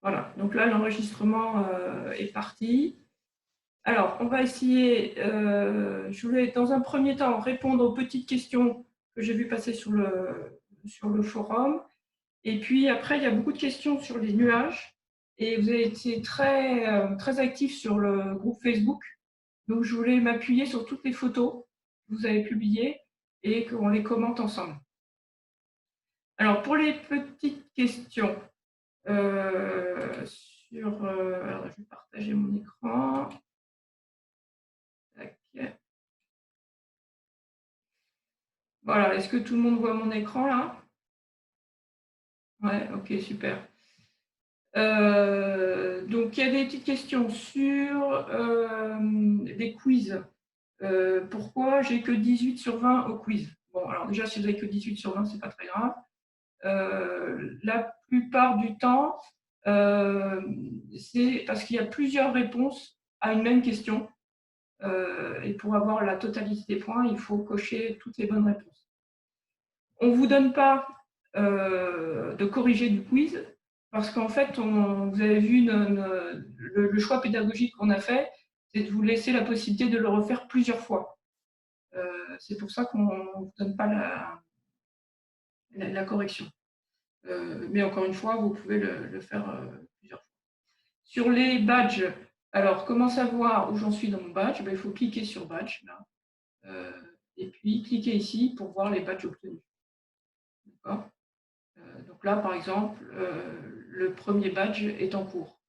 Voilà, donc là, l'enregistrement est parti. Alors, on va essayer, je voulais dans un premier temps répondre aux petites questions que j'ai vues passer sur le forum. Et puis après, il y a beaucoup de questions sur les nuages. Et vous avez été très actifs sur le groupe Facebook. Donc, je voulais m'appuyer sur toutes les photos que vous avez publiées et qu'on les commente ensemble. Alors, pour les petites questions, alors, je vais partager mon écran. Tac. Voilà, est-ce que tout le monde voit mon écran là? Ouais, ok, super. Donc, il y a des petites questions sur des quiz. Pourquoi j'ai que 18 sur 20 au quiz? Bon, alors déjà, si vous n'avez que 18 sur 20, ce n'est pas très grave. La plupart du temps, c'est parce qu'il y a plusieurs réponses à une même question. Et pour avoir la totalité des points, il faut cocher toutes les bonnes réponses. On ne vous donne pas de corriger du quiz, parce qu'en fait, vous avez vu le choix pédagogique qu'on a fait, c'est de vous laisser la possibilité de le refaire plusieurs fois. C'est pour ça qu'on ne vous donne pas la correction. Mais encore une fois, vous pouvez le faire plusieurs fois. Sur les badges, alors comment savoir où j'en suis dans mon badge? Il faut cliquer sur badge, là. Et puis cliquer ici pour voir les badges obtenus. D'accord. Donc là, par exemple, le premier badge est en cours.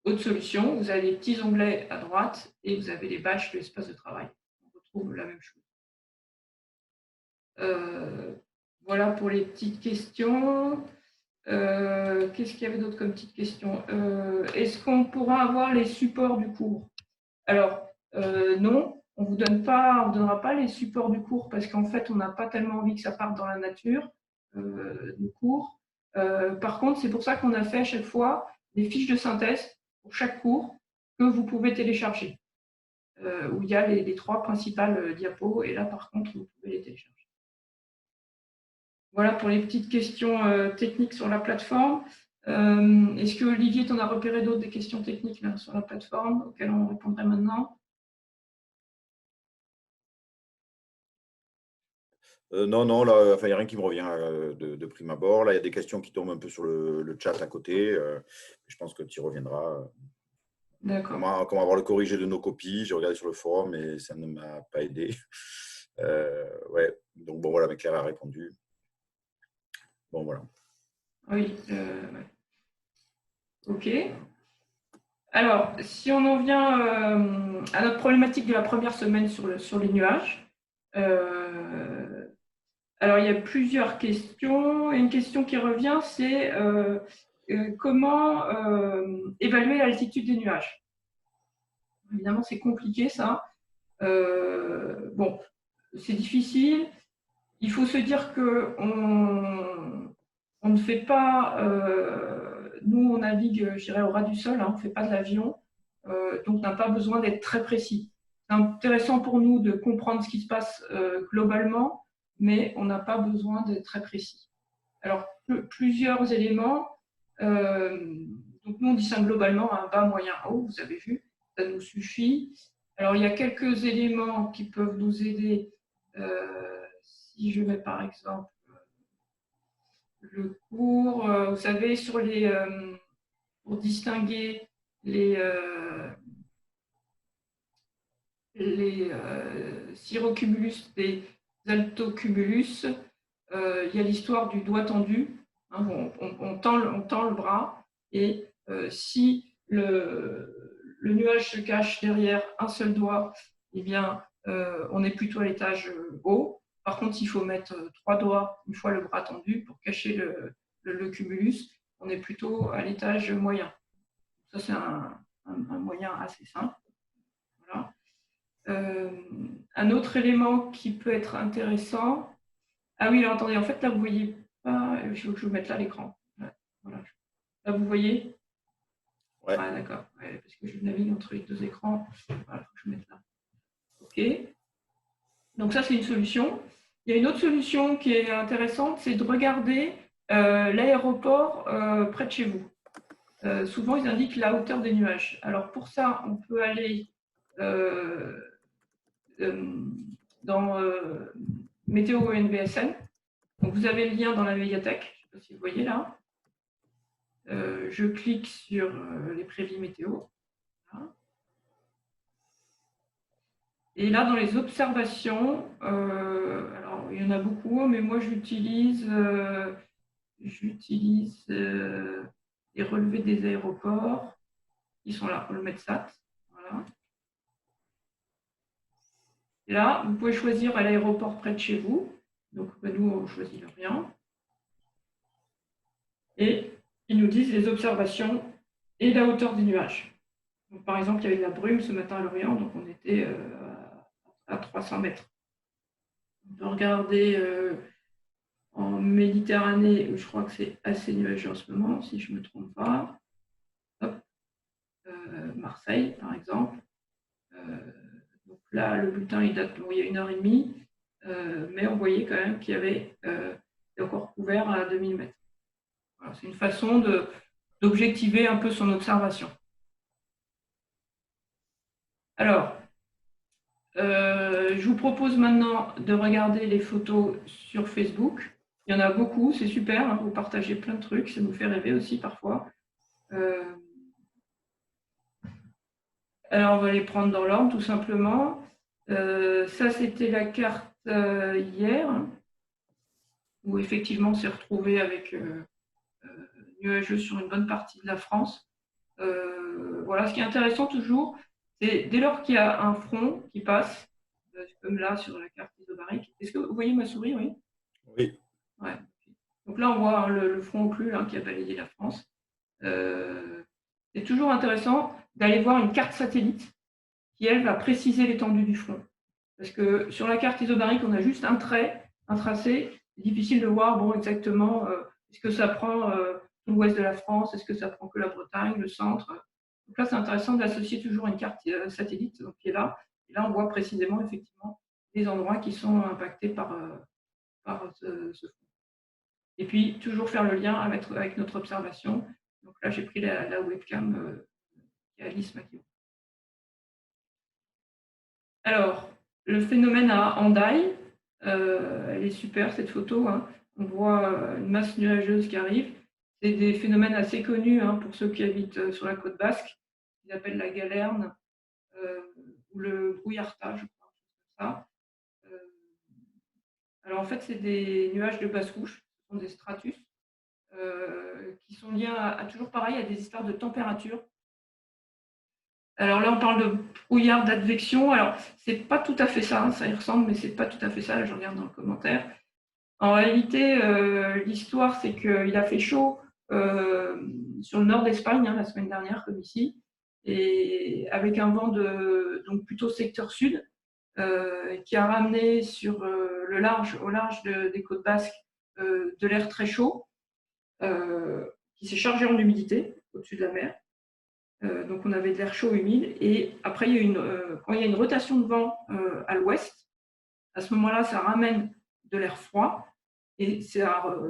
Autre solution, vous avez les petits onglets à droite et vous avez les badges de l'espace de travail. On retrouve la même chose. Voilà pour les petites questions. Qu'est-ce qu'il y avait d'autre comme petites questions? Est-ce qu'on pourra avoir les supports du cours? Alors, non, on ne vous donnera pas les supports du cours parce qu'en fait, on n'a pas tellement envie que ça parte dans la nature du cours. Par contre, c'est pour ça qu'on a fait à chaque fois des fiches de synthèse pour chaque cours que vous pouvez télécharger, où il y a les trois principales diapos, et là, par contre, vous pouvez les télécharger. Voilà pour les petites questions techniques sur la plateforme. Est-ce que Olivier, t'en as repéré d'autres, des questions techniques là, sur la plateforme auxquelles on répondrait maintenant? Non, non, là, enfin, il n'y a rien qui me revient de prime abord. Là, il y a des questions qui tombent un peu sur le chat à côté. Je pense que tu y reviendras. D'accord. Comment avoir le corrigé de nos copies? J'ai regardé sur le forum, mais ça ne m'a pas aidé. Ouais, donc bon, voilà, mais Claire a répondu. Bon, voilà. Oui. Ok. Alors, si on en vient à notre problématique de la première semaine sur les nuages, alors il y a plusieurs questions. Une question qui revient, c'est comment évaluer l'altitude des nuages? Évidemment, c'est compliqué ça. Bon, c'est difficile. Il faut se dire qu'on ne fait pas, nous on navigue, je dirais, au ras du sol, hein, on ne fait pas de l'avion, donc on n'a pas besoin d'être très précis. C'est intéressant pour nous de comprendre ce qui se passe globalement, mais on n'a pas besoin d'être très précis. Alors, plusieurs éléments. Donc nous on distingue globalement un bas, moyen, haut, vous avez vu, ça nous suffit. Alors il y a quelques éléments qui peuvent nous aider. Si je mets par exemple le cours, vous savez, pour distinguer les cirrocumulus des altocumulus, il y a l'histoire du doigt tendu. Hein, on tend le bras et si le nuage se cache derrière un seul doigt, eh bien, on est plutôt à l'étage haut. Par contre, il faut mettre 3 doigts une fois le bras tendu pour cacher le cumulus. On est plutôt à l'étage moyen. Ça, c'est un moyen assez simple. Voilà. Un autre élément qui peut être intéressant. Ah oui, alors attendez, en fait, là, vous ne voyez pas. Il faut que je vous mette là l'écran. Voilà. Là, vous voyez? Ouais. Ah, d'accord. Ouais, parce que je navigue entre les deux écrans. Voilà, il faut que je mette là. OK. Donc, ça, c'est une solution. Il y a une autre solution qui est intéressante, c'est de regarder l'aéroport près de chez vous. souvent ils indiquent la hauteur des nuages. Alors pour ça, on peut aller dans Météo NVSN. Donc vous avez le lien dans la médiathèque, je ne sais pas si vous voyez là. Je clique sur les prévis météo. Voilà. Et là, dans les observations, alors il y en a beaucoup, mais moi j'utilise les relevés des aéroports qui sont là, le Metsat. Voilà. Et là, vous pouvez choisir à l'aéroport près de chez vous. Donc, nous, on choisit l'Orient. Et ils nous disent les observations et la hauteur des nuages. Donc, par exemple, il y avait de la brume ce matin à Lorient, donc on était à 300 mètres. On peut regarder en Méditerranée, où je crois que c'est assez nuageux en ce moment, si je ne me trompe pas. Hop. Marseille, par exemple. Donc là, le bulletin, il date il y a 1h30, mais on voyait quand même qu'il y avait encore couvert à 2000 mètres. Voilà, c'est une façon d'objectiver un peu son observation. Alors, je vous propose maintenant de regarder les photos sur Facebook. Il y en a beaucoup, c'est super, hein, vous partagez plein de trucs, ça nous fait rêver aussi parfois. Alors, on va les prendre dans l'ordre, tout simplement. Ça, c'était la carte hier, hein, où effectivement, on s'est retrouvé avec nuageux sur une bonne partie de la France. Voilà, ce qui est intéressant toujours, c'est dès lors qu'il y a un front qui passe, comme là sur la carte isobarique. Est-ce que vous voyez ma souris? Oui. Oui. Ouais. Donc là, on voit hein, le front occlu hein, qui a balayé la France. C'est toujours intéressant d'aller voir une carte satellite qui, elle, va préciser l'étendue du front. Parce que sur la carte isobarique, on a juste un trait, un tracé. C'est difficile de voir bon, exactement est-ce que ça prend tout l'ouest de la France, est-ce que ça prend que la Bretagne, le centre. Donc là, c'est intéressant d'associer toujours une carte satellite donc, qui est là. Et là, on voit précisément, effectivement, les endroits qui sont impactés par ce front. Et puis, toujours faire le lien avec notre observation. Donc là, j'ai pris la webcam qui est Alice Maquillot. Alors, le phénomène à Hendaye, elle est super cette photo. Hein. On voit une masse nuageuse qui arrive. C'est des phénomènes assez connus hein, pour ceux qui habitent sur la côte basque. Ils appellent la galerne ou le brouillartage, je crois, comme ça. Alors en fait, c'est des nuages de basse couche, ce sont des stratus, qui sont liés à toujours pareil, à des histoires de température. Alors là, on parle de brouillard d'advection. Alors, c'est pas tout à fait ça, hein, ça y ressemble, mais c'est pas tout à fait ça. Là, je regarde dans le commentaire. En réalité, l'histoire, c'est qu'il a fait chaud sur le nord d'Espagne hein, la semaine dernière, comme ici, et avec un vent donc plutôt secteur sud, qui a ramené sur au large des côtes basques, de l'air très chaud, qui s'est chargé en humidité au-dessus de la mer. Donc on avait de l'air chaud humide et après quand il y a une rotation de vent à l'ouest, à ce moment-là ça ramène de l'air froid et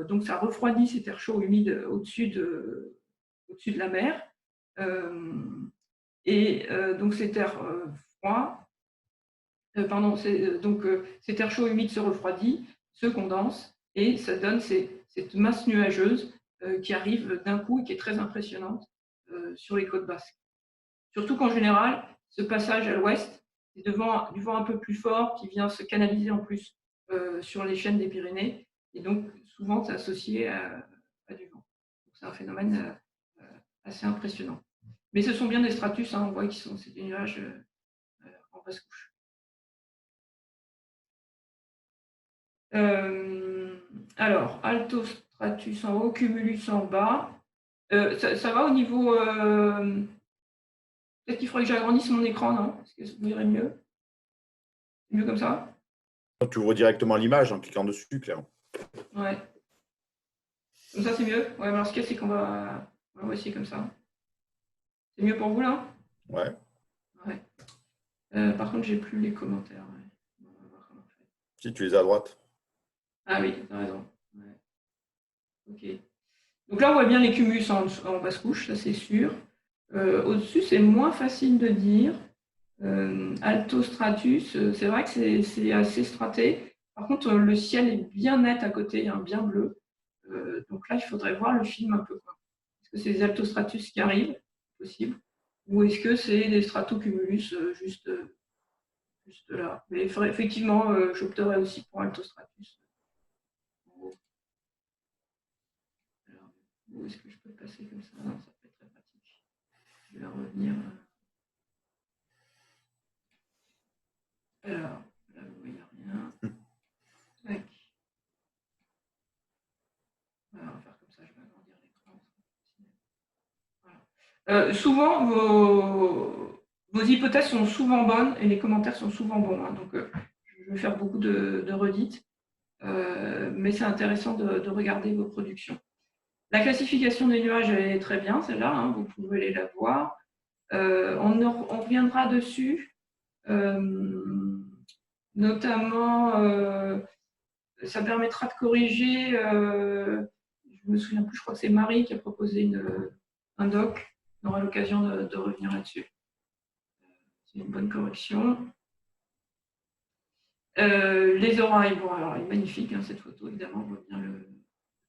donc ça refroidit cet air chaud humide au-dessus de la mer donc cet air froid cet air chaud humide se refroidit, se condense et ça donne cette masse nuageuse qui arrive d'un coup et qui est très impressionnante sur les côtes basques. Surtout qu'en général, ce passage à l'ouest, c'est du vent un peu plus fort qui vient se canaliser en plus sur les chaînes des Pyrénées. Et donc, souvent, c'est associé à du vent. C'est un phénomène assez impressionnant. Mais ce sont bien des stratus, hein, on voit qu'ils c'est des nuages en basse couche. Alors, altostratus en haut, cumulus en bas. Ça va au niveau... Peut-être qu'il faudrait que j'agrandisse mon écran, non? Est-ce que vous irez mieux? Mieux comme ça? Tu ouvres directement l'image en cliquant dessus, Claire. Ouais. Comme ça, c'est mieux? Ouais, alors ce qu'il y a, c'est qu'on va essayer comme ça. C'est mieux pour vous, là? Ouais. Ouais. Par contre, j'ai plus les commentaires. Ouais. On va voir comment on fait. Si tu les as à droite. Ah oui, t'as raison. Ouais. Ok. Donc là, on voit bien les cumulus en basse couche, ça c'est sûr. Au-dessus, c'est moins facile de dire. Altostratus, c'est vrai que c'est assez straté. Par contre, le ciel est bien net à côté, hein, bien bleu. Donc là, il faudrait voir le film un peu, quoi. Est-ce que c'est des altostratus qui arrivent, possible, ou est-ce que c'est des stratocumulus juste là. Mais effectivement, j'opterais aussi pour altostratus. Alors, où est-ce que je peux passer comme ça? Non, ça peut être très pratique. Je vais revenir. Alors, là, il n'y a rien. Tac. On va faire comme ça, je vais agrandir l'écran. Voilà. Souvent, vos hypothèses sont souvent bonnes et les commentaires sont souvent bons. Hein, donc, je vais faire beaucoup de redites, mais c'est intéressant de regarder vos productions. La classification des nuages est très bien, celle-là, hein, vous pouvez aller la voir. On reviendra dessus, notamment, ça permettra de corriger, je me souviens plus, je crois que c'est Marie qui a proposé un doc, on aura l'occasion de revenir là-dessus. C'est une bonne correction. Les orailles, bon, alors elle est magnifique, hein, cette photo, évidemment, on voit bien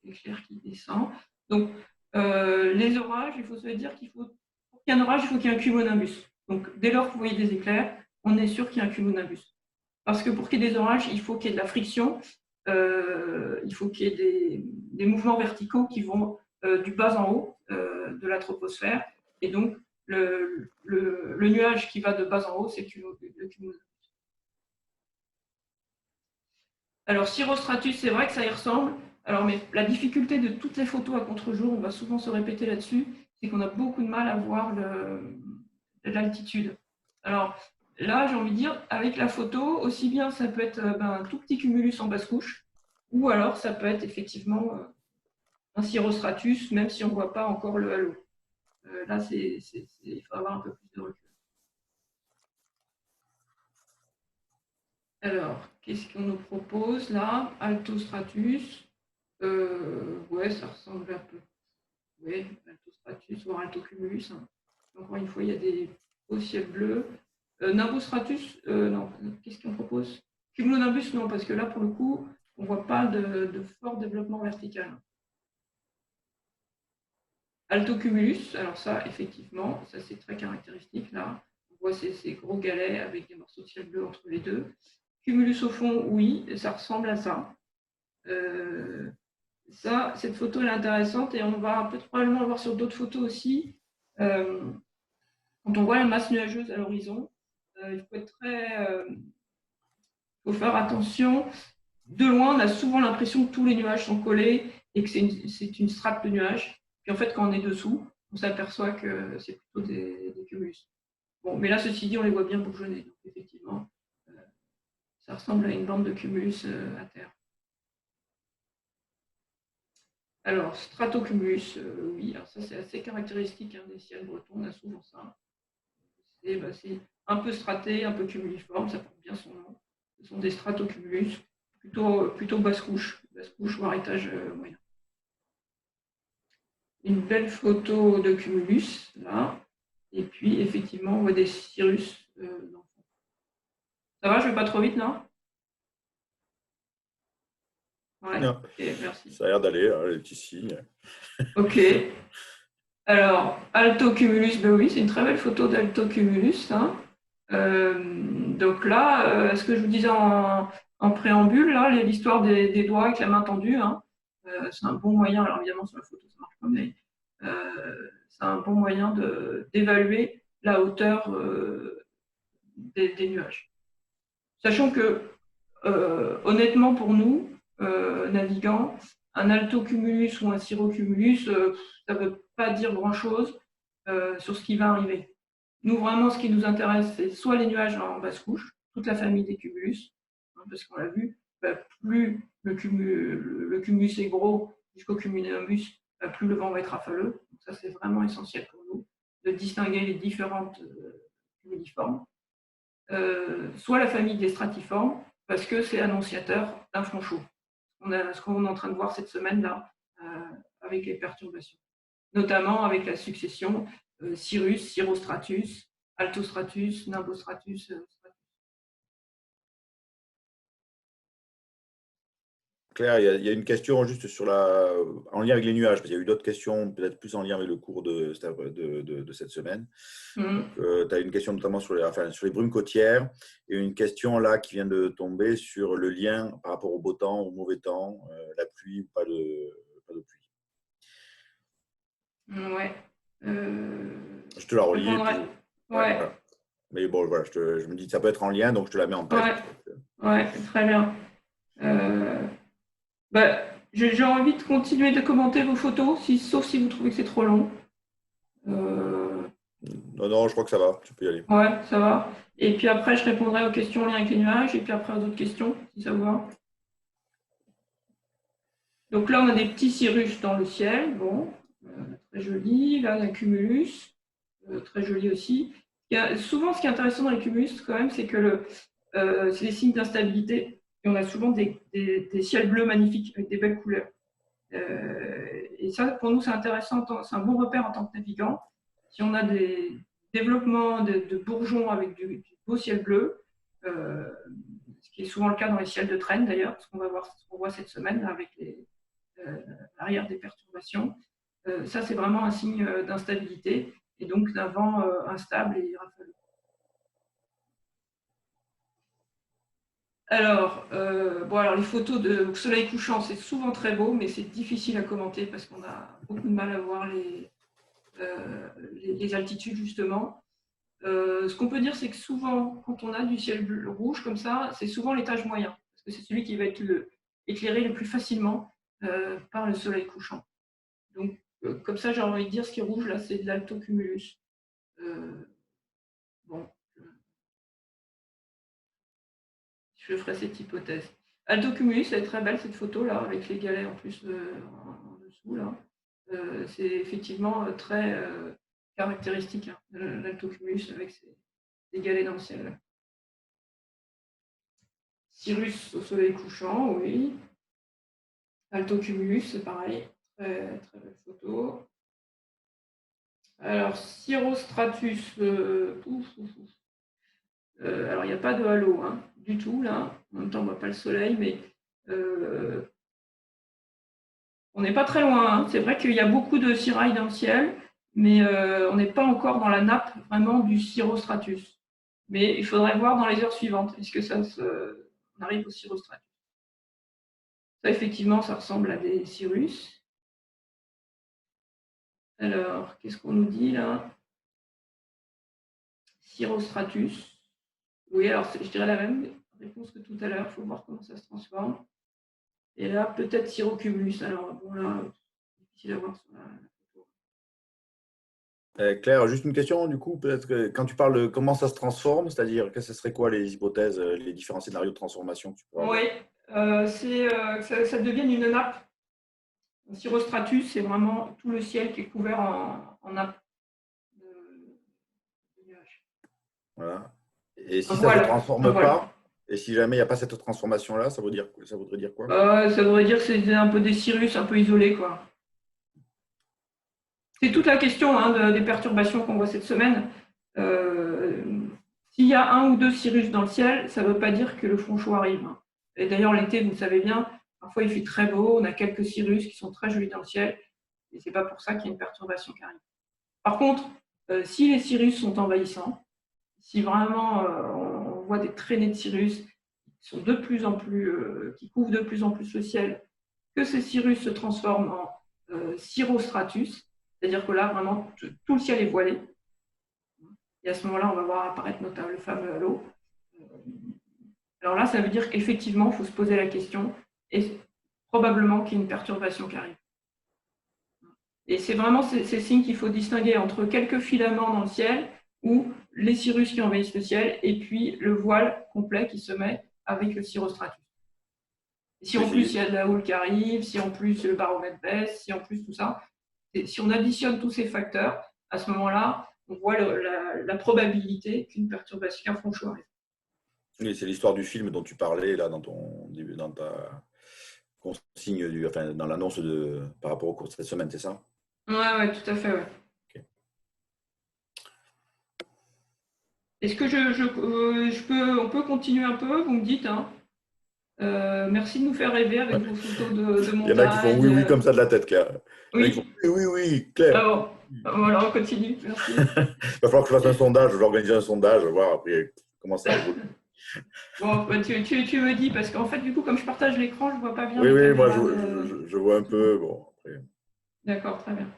l'éclair qui descend. Donc, les orages, il faut se dire qu'il faut, pour qu'il y ait un orage, il faut qu'il y ait un cumulonimbus. Donc, dès lors que vous voyez des éclairs, on est sûr qu'il y a un cumulonimbus. Parce que pour qu'il y ait des orages, il faut qu'il y ait de la friction, il faut qu'il y ait des mouvements verticaux qui vont du bas en haut de la troposphère. Et donc, le nuage qui va de bas en haut, c'est le cumulonimbus. Alors, cirrostratus, c'est vrai que ça y ressemble. Alors, mais la difficulté de toutes les photos à contre-jour, on va souvent se répéter là-dessus, c'est qu'on a beaucoup de mal à voir l'altitude. Alors, là, j'ai envie de dire, avec la photo, aussi bien ça peut être un tout petit cumulus en basse couche, ou alors ça peut être effectivement un cirrostratus, même si on ne voit pas encore le halo. Là, il faut avoir un peu plus de recul. Alors, qu'est-ce qu'on nous propose là? Altostratus. Ouais, ça ressemble un peu. Oui, altostratus, voire altocumulus. Hein. Encore une fois, il y a des hauts ciels bleus. Nimbostratus, non, qu'est-ce qu'on propose? Cumulonimbus, non, parce que là, pour le coup, on ne voit pas de fort développement vertical. Altocumulus, alors ça, effectivement, ça c'est très caractéristique là. On voit ces gros galets avec des morceaux de ciel bleu entre les deux. Cumulus au fond, oui, ça ressemble à ça. Cette photo est intéressante et on va peut-être probablement le voir sur d'autres photos aussi. Quand on voit la masse nuageuse à l'horizon, il faut faire attention. De loin, on a souvent l'impression que tous les nuages sont collés et que c'est une strate de nuages. Puis en fait, quand on est dessous, on s'aperçoit que c'est plutôt des cumulus. Bon, mais là, ceci dit, on les voit bien bourgeonner. Donc effectivement, ça ressemble à une bande de cumulus à terre. Alors, stratocumulus, oui, alors ça c'est assez caractéristique hein, des ciels bretons, on a souvent ça. C'est un peu straté, un peu cumuliforme, ça porte bien son nom. Ce sont des stratocumulus, plutôt basse couche, voire étage moyen. Une belle photo de cumulus, là. Et puis, effectivement, on voit des cirrus dans le fond. Ça va, je ne vais pas trop vite, non? Ouais, non. Ok, merci. Ça a l'air d'aller, hein, les petits signes. Ok. Alors, altocumulus, ben oui, c'est une très belle photo d'altocumulus. Hein. Donc là, ce que je vous disais en préambule, là, l'histoire des doigts avec la main tendue, hein, c'est un bon moyen, alors évidemment sur la photo ça marche pas, mais c'est un bon moyen d'évaluer la hauteur des nuages. Sachant que, honnêtement pour nous, navigants, un altocumulus ou un cirrocumulus, ça ne veut pas dire grand-chose sur ce qui va arriver. Nous, vraiment, ce qui nous intéresse, c'est soit les nuages en basse couche, toute la famille des cumulus, hein, parce qu'on l'a vu, plus le cumulus est gros jusqu'au cumulonimbus, plus le vent va être rafaleux. Donc ça, c'est vraiment essentiel pour nous de distinguer les différentes cumuliformes. Soit la famille des stratiformes, parce que c'est annonciateur d'un front chaud. Ce qu'on est en train de voir cette semaine-là avec les perturbations, notamment avec la succession cirrus, cirrostratus, altostratus, nimbostratus, stratus. Claire, il y a une question juste en lien avec les nuages, parce qu'il y a eu d'autres questions, peut-être plus en lien avec le cours de cette semaine. Tu as une question notamment sur les brumes côtières et une question là qui vient de tomber sur le lien par rapport au beau temps, au mauvais temps, la pluie ou pas de pluie. Ouais. Je te la relis. Ouais. Voilà. Mais bon, voilà, je me dis que ça peut être en lien, donc je te la mets en tête. Ouais, très bien. J'ai envie de continuer de commenter vos photos, sauf si vous trouvez que c'est trop long. Non, je crois que ça va, tu peux y aller. Ouais, ça va. Et puis après, je répondrai aux questions en lien avec les nuages, et puis après aux autres questions, si ça vous va. Donc là, on a des petits cirrus dans le ciel, bon, très joli. Là, on a un cumulus, très joli aussi. Souvent, ce qui est intéressant dans les cumulus, quand même, c'est que c'est des signes d'instabilité. Et on a souvent des ciels bleus magnifiques avec des belles couleurs. Et ça, pour nous, c'est intéressant, c'est un bon repère en tant que navigant. Si on a des développements de bourgeons avec du beau ciel bleu, ce qui est souvent le cas dans les ciels de traîne d'ailleurs, ce qu'on voit cette semaine avec l'arrière des perturbations, ça c'est vraiment un signe d'instabilité et donc d'un vent instable et rafaleux. Alors, les photos de soleil couchant, c'est souvent très beau, mais c'est difficile à commenter parce qu'on a beaucoup de mal à voir les altitudes, justement. Ce qu'on peut dire, c'est que souvent, quand on a du ciel bleu, rouge comme ça, c'est souvent l'étage moyen, parce que c'est celui qui va être éclairé le plus facilement par le soleil couchant. Donc, comme ça, j'ai envie de dire, ce qui est rouge, là, c'est de l'altocumulus. Bon. Je ferai cette hypothèse. Altocumulus, elle est très belle cette photo là, avec les galets en plus en dessous là. C'est effectivement très caractéristique, hein, de l'altocumulus avec ses galets dans le ciel. Cirrus au soleil couchant, oui. Altocumulus, c'est pareil, très, très belle photo. Alors, cirrostratus, alors, il n'y a pas de halo hein, du tout, là. En même temps, on ne voit pas le soleil, mais on n'est pas très loin. Hein. C'est vrai qu'il y a beaucoup de cirrailles dans le ciel, mais on n'est pas encore dans la nappe vraiment du cirrostratus. Mais il faudrait voir dans les heures suivantes. Est-ce que on arrive au cirrostratus? Ça, effectivement, ça ressemble à des cirrus. Alors, qu'est-ce qu'on nous dit, là? Cirrostratus. Oui, alors je dirais la même réponse que tout à l'heure. Il faut voir comment ça se transforme. Et là, peut-être cirrocumulus. Alors, bon, là, difficile à voir sur la photo. Claire, juste une question, du coup, peut-être que quand tu parles de comment ça se transforme, c'est-à-dire que ce serait quoi les hypothèses, les différents scénarios de transformation que tu pourrais avoir? Oui, c'est que ça devienne une nappe. Un cirrostratus, c'est vraiment tout le ciel qui est couvert en nappe de nuages. Voilà. Et si ça ne se transforme pas, et si jamais il n'y a pas cette transformation-là, ça voudrait dire quoi? Ça voudrait dire que c'est un peu des cirrus un peu isolés, quoi. C'est toute la question hein, des perturbations qu'on voit cette semaine. S'il y a un ou deux cirrus dans le ciel, ça ne veut pas dire que le front chaud arrive. Hein. Et d'ailleurs, l'été, vous le savez bien, parfois il fait très beau, on a quelques cirrus qui sont très jolis dans le ciel, et ce n'est pas pour ça qu'il y a une perturbation qui arrive. Par contre, si les cirrus sont envahissants, si vraiment on voit des traînées de cirrus qui sont de plus en plus, qui couvrent de plus en plus le ciel, que ces cirrus se transforment en cirrostratus, c'est-à-dire que là, vraiment, tout le ciel est voilé. Et à ce moment-là, on va voir apparaître notamment le fameux halo. Alors là, ça veut dire qu'effectivement, il faut se poser la question, et probablement qu'il y a une perturbation qui arrive. Et c'est vraiment ces signes qu'il faut distinguer entre quelques filaments dans le ciel ou les cirrus qui envahissent le ciel et puis le voile complet qui se met avec le cirrostratus. Et si en plus il y a de la houle qui arrive, si en plus le baromètre baisse, si en plus tout ça, si on additionne tous ces facteurs, à ce moment-là, on voit la probabilité qu'une perturbation, qu'un front chaud arrive. Oui, c'est l'histoire du film dont tu parlais là dans ta consigne dans l'annonce par rapport au cours de cette semaine, c'est ça? Ouais, tout à fait, ouais. Okay. Est-ce que on peut continuer un peu? Vous me dites, hein. Merci de nous faire rêver avec vos photos de montagne. Il y en a qui font oui, comme ça de la tête, Claire. Il y en a qui font oui, Claire. Ah bon, voilà, on continue, merci. Il va falloir que je fasse un sondage, je vais organiser un sondage, voir après comment ça évolue. Bon, bah, tu me dis, parce qu'en fait, du coup, comme je partage l'écran, je ne vois pas bien. Oui, moi je vois un peu. Bon, après. D'accord, très bien.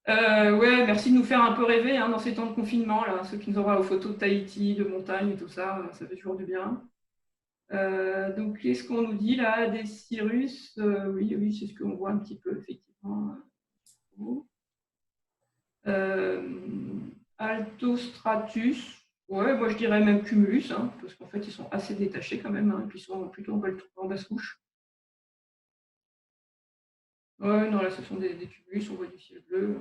Ouais, merci de nous faire un peu rêver hein, dans ces temps de confinement, là, ceux qui nous envoient aux photos de Tahiti, de montagne et tout ça, ça fait toujours du bien. Donc, qu'est-ce qu'on nous dit là? Des cirrus, oui, c'est ce qu'on voit un petit peu, effectivement. Altostratus, ouais, moi je dirais même cumulus, hein, parce qu'en fait ils sont assez détachés quand même, hein, et puis ils sont plutôt en basse couche. Ouais, non, là ce sont des cumulus, on voit du ciel bleu.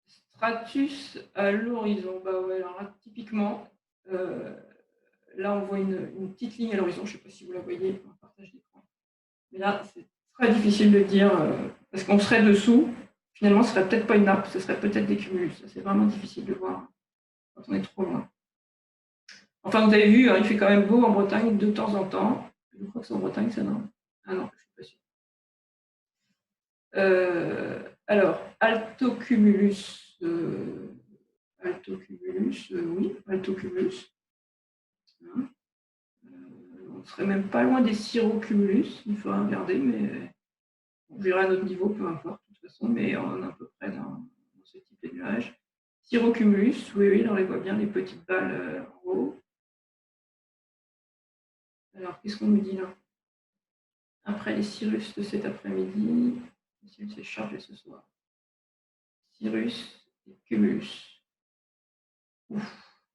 Stratus à l'horizon, bah ouais, alors là, typiquement, là on voit une petite ligne à l'horizon, je ne sais pas si vous la voyez, on partage d'écran. Mais là, c'est très difficile de dire, parce qu'on serait dessous, finalement ce serait peut-être pas une nappe, ce serait peut-être des cumulus. C'est vraiment difficile de voir quand on est trop loin. Enfin, vous avez vu, hein, il fait quand même beau en Bretagne de temps en temps. Je crois que c'est en Bretagne, ça, non? Ah non, je ne suis pas sûre. Alors, Altocumulus. Oui, Altocumulus. Hein. On ne serait même pas loin des Cirrocumulus, il faudra regarder, mais on verra à notre niveau, peu importe, de toute façon, mais on est à peu près dans ce type de nuages. Cirrocumulus, oui, on les voit bien, les petites balles en haut. Alors, qu'est-ce qu'on nous dit là? Après les cirrus de cet après-midi, le ciel s'est chargé ce soir. Cirrus et cumulus. Ouf,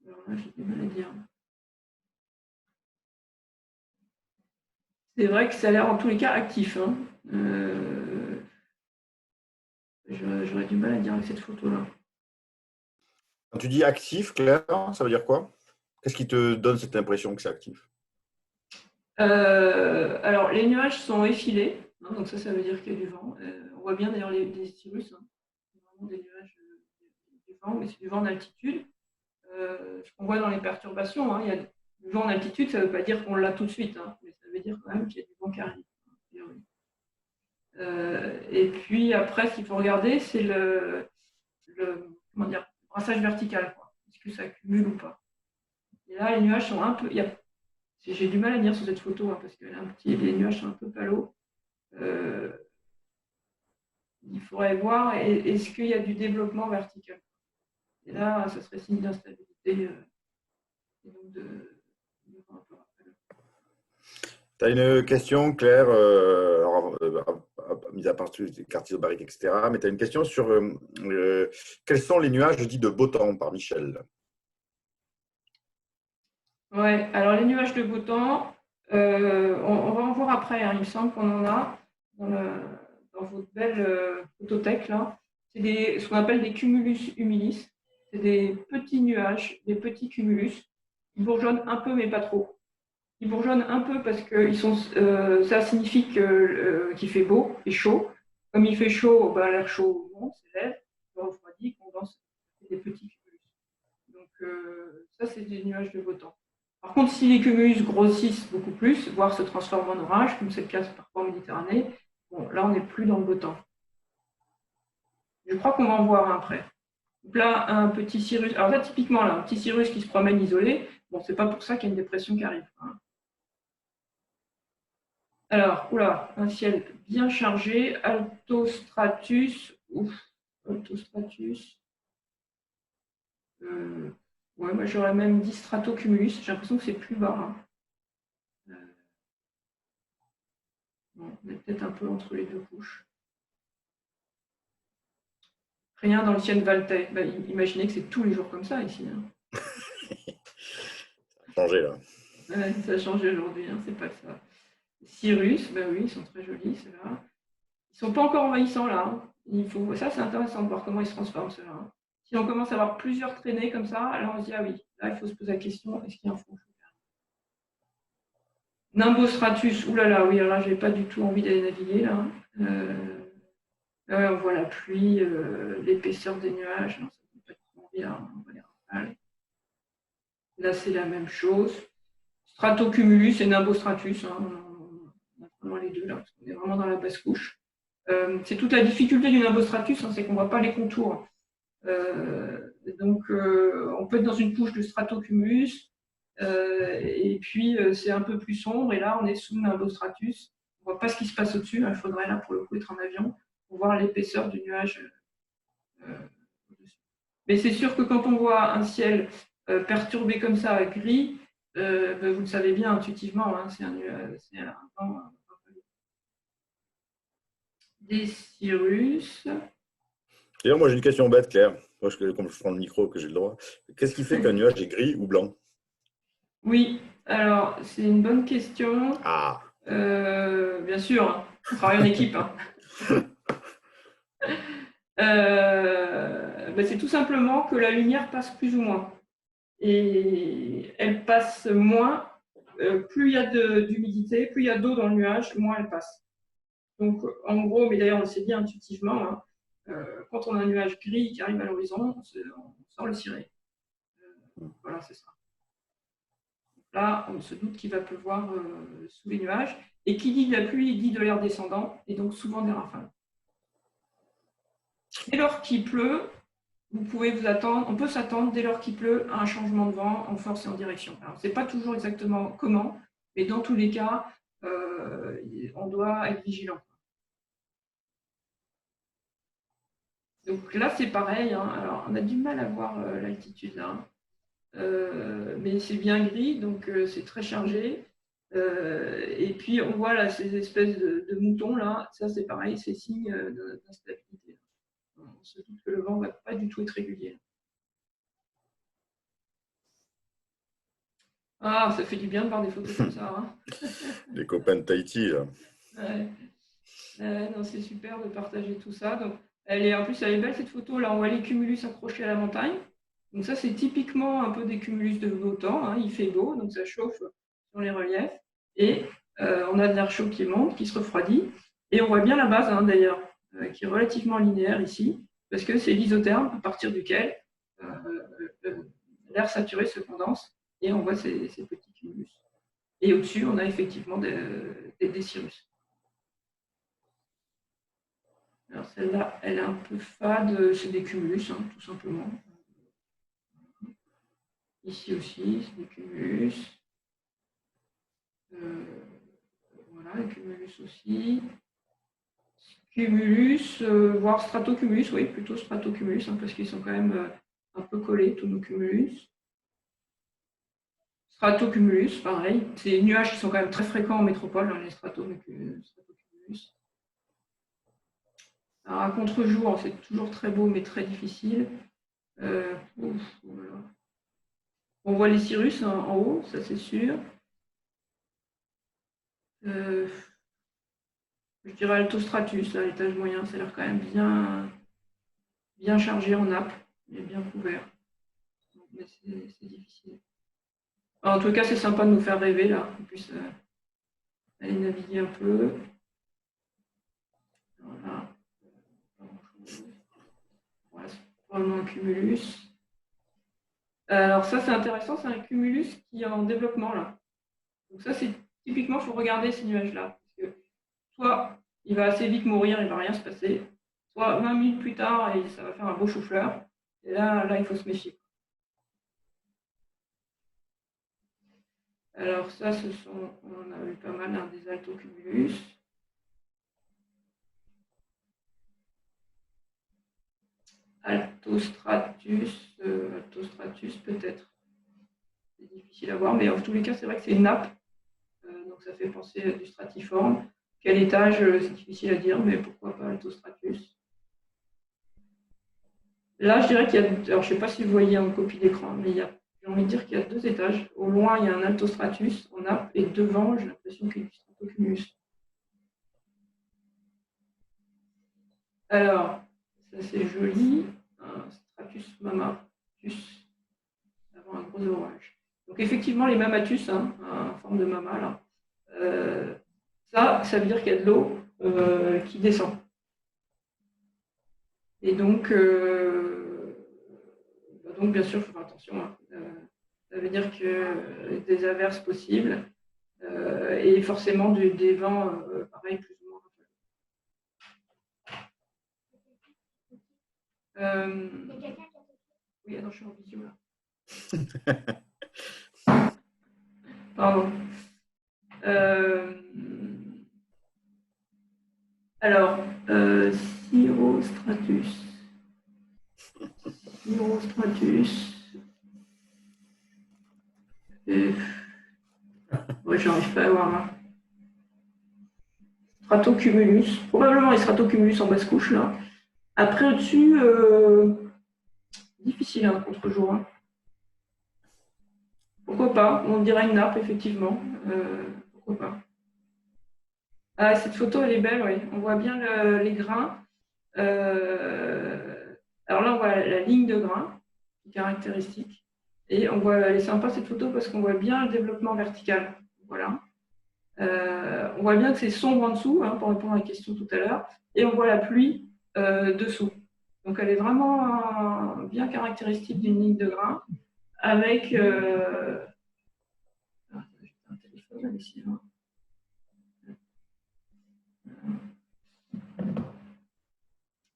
alors là, j'ai du mal à dire. C'est vrai que ça a l'air en tous les cas actif. Hein. J'aurais du mal à dire avec cette photo-là. Quand tu dis actif, Claire, ça veut dire quoi? Qu'est-ce qui te donne cette impression que c'est actif? Alors, les nuages sont effilés, hein, donc ça veut dire qu'il y a du vent. On voit bien d'ailleurs les cirrus, hein. C'est vraiment des nuages du vent, mais c'est du vent d'altitude. Ce qu'on voit dans les perturbations, hein, il y a du vent d'altitude, ça ne veut pas dire qu'on l'a tout de suite, hein, mais ça veut dire quand même qu'il y a du vent qui arrive. Et puis après, ce qu'il faut regarder, c'est le brassage vertical. Est-ce que ça accumule ou pas? Et là, les nuages sont un peu. J'ai du mal à dire sur cette photo, hein, parce que les nuages sont un peu palos. Il faudrait voir, est-ce qu'il y a du développement vertical? Et là, ça serait signe d'instabilité. Tu as une question, Claire, mis à part les quartiers isobariques, etc., mais tu as une question sur quels sont les nuages dits de beau temps par Michel? Ouais, alors les nuages de beau temps, on va en voir après, hein, il me semble qu'on en a dans votre belle photothèque là. C'est ce qu'on appelle des cumulus humilis. C'est des petits nuages, des petits cumulus. Ils bourgeonnent un peu, mais pas trop. Ils bourgeonnent un peu parce que ça signifie qu'il fait beau et chaud. Comme il fait chaud, ben, l'air chaud monte, s'élève, il refroidit, condense. C'est des petits cumulus. Donc ça, c'est des nuages de beau temps. Par contre, si les cumulus grossissent beaucoup plus, voire se transforment en orage, comme c'est le cas parfois en Méditerranée, bon, là, on n'est plus dans le beau temps. Je crois qu'on va en voir un après. Donc là, un petit cirrus. Alors là, typiquement, là, un petit cirrus qui se promène isolé, bon, c'est pas pour ça qu'il y a une dépression qui arrive. Hein. Alors, oula, un ciel bien chargé, altostratus. Ouf, altostratus. Ouais, moi j'aurais même dit stratocumulus. J'ai l'impression que c'est plus bas. Hein. Bon, on est peut-être un peu entre les deux couches. Rien dans le ciel Valtais. Bah, imaginez que c'est tous les jours comme ça ici. Hein. Ça a changé là. Ouais, ça a changé aujourd'hui, hein, c'est pas ça. Cirrus, bah oui, ils sont très jolis ceux-là. Ils sont pas encore envahissants là. Hein. Ça, c'est intéressant de voir comment ils se transforment ceux-là. Hein. Si on commence à avoir plusieurs traînées comme ça, là on se dit ah oui, là il faut se poser la question, est-ce qu'il y a un fond? Nimbostratus, oulala, oui, alors là, je n'ai pas du tout envie d'aller naviguer, là. On voit la pluie, l'épaisseur des nuages, non, ça ne peut pas trop envie, là, on va les rafales. Là, c'est la même chose. Stratocumulus et nimbostratus, hein, on a vraiment les deux, là, parce qu'on est vraiment dans la basse couche. C'est toute la difficulté du nimbostratus, hein, c'est qu'on ne voit pas les contours. Donc, on peut être dans une couche de stratocumulus, et puis c'est un peu plus sombre, et là, on est sous le nimbostratus. On ne voit pas ce qui se passe au-dessus. Il faudrait là, pour le coup, être en avion pour voir l'épaisseur du nuage au-dessus. Mais c'est sûr que quand on voit un ciel perturbé comme ça, gris, vous le savez bien intuitivement, hein, c'est un vent. Des cirrus. D'ailleurs, moi j'ai une question bête, Claire. Moi, comme je prends le micro, que j'ai le droit. Qu'est-ce qui fait qu'un nuage est gris ou blanc? Oui, alors c'est une bonne question. Ah. Bien sûr, hein, on travaille en équipe. Hein. C'est tout simplement que la lumière passe plus ou moins. Et elle passe moins, plus il y a d'humidité, plus il y a d'eau dans le nuage, moins elle passe. Donc en gros, mais d'ailleurs on le sait bien intuitivement, hein, quand on a un nuage gris qui arrive à l'horizon, on sort le ciré. Voilà, c'est ça. Donc là, on se doute qu'il va pleuvoir sous les nuages. Et qui dit de la pluie, dit de l'air descendant, et donc souvent des rafales. Dès lors qu'il pleut, vous pouvez vous attendre, on peut s'attendre dès lors qu'il pleut à un changement de vent en force et en direction. Alors, ce n'est pas toujours exactement comment, mais dans tous les cas, on doit être vigilant. Donc là, c'est pareil. Hein. Alors, on a du mal à voir l'altitude là, mais c'est bien gris, donc c'est très chargé. Et puis, on voit là ces espèces de moutons là. Ça, c'est pareil, c'est signe d'instabilité. On se doute que le vent ne va pas du tout être régulier. Ah, ça fait du bien de voir des photos comme ça. Hein. Les copains de Tahiti, là. Ouais. Non, c'est super de partager tout ça. Donc, en plus, elle est belle cette photo. Là, on voit les cumulus accrochés à la montagne. Donc ça, c'est typiquement un peu des cumulus de beau temps. Hein. Il fait beau, donc ça chauffe sur les reliefs. Et on a de l'air chaud qui monte, qui se refroidit. Et on voit bien la base, hein, d'ailleurs, qui est relativement linéaire ici, parce que c'est l'isotherme à partir duquel l'air saturé se condense. Et on voit ces petits cumulus. Et au-dessus, on a effectivement des cirrus. Alors celle-là, elle est un peu fade, c'est des cumulus, hein, tout simplement. Ici aussi, c'est des cumulus. Voilà, les cumulus aussi. Cumulus, voire stratocumulus, oui, plutôt stratocumulus, hein, parce qu'ils sont quand même un peu collés, tous nos cumulus. Stratocumulus, pareil. C'est des nuages qui sont quand même très fréquents en métropole, hein, les stratocumulus. Alors, à contre-jour, c'est toujours très beau, mais très difficile. Voilà. On voit les cirrus en haut, ça c'est sûr. Je dirais Altostratus, là, l'étage moyen, ça a l'air quand même bien chargé en nappe, et bien couvert. Mais c'est difficile. Alors, en tout cas, c'est sympa de nous faire rêver, là. On puisse aller naviguer un peu. Voilà. Voilà, c'est probablement un cumulus. Alors ça, c'est intéressant, c'est un cumulus qui est en développement, là. Donc ça, c'est typiquement, il faut regarder ces nuages-là. Parce que soit il va assez vite mourir, il ne va rien se passer, soit 20 minutes plus tard, et ça va faire un beau chou-fleur. Et là, il faut se méfier. Alors ça, on en a eu pas mal, hein, des altocumulus. Altostratus peut-être. C'est difficile à voir, mais en tous les cas, c'est vrai que c'est une nappe. Donc ça fait penser à du stratiforme. Quel étage, c'est difficile à dire, mais pourquoi pas Altostratus. Là, je dirais qu'il y a, alors je ne sais pas si vous voyez en copie d'écran, mais j'ai envie de dire qu'il y a 2 étages. Au loin, il y a un altostratus en nappe, et devant, j'ai l'impression qu'il y a du stratocumulus. Alors, ça c'est joli, un stratus mamatus, avant un gros orage. Donc effectivement, les mamatus, hein, en forme de mama, là, ça veut dire qu'il y a de l'eau qui descend. Et donc bien sûr, il faut faire attention. Hein. Ça veut dire que des averses possibles et forcément des vents, pareil, plus ou moins. Oui, attends, je suis en visio là. Pardon. Alors, Cirrostratus. Cirrostratus. Ouais, j'arrive pas à voir. Hein. Stratocumulus. Probablement les stratocumulus en basse couche là. Après, au-dessus, difficile hein, contre-jour. Hein. Pourquoi pas? On dirait une nappe, effectivement. Pourquoi pas? Ah, cette photo, elle est belle, oui. On voit bien les grains. Alors là, on voit la ligne de grain, caractéristique. Et on voit, elle est sympa cette photo parce qu'on voit bien le développement vertical. Voilà. On voit bien que c'est sombre en dessous, hein, pour répondre à la question tout à l'heure. Et on voit la pluie dessous. Donc elle est vraiment bien caractéristique d'une ligne de grain avec un téléphone là, ici, hein.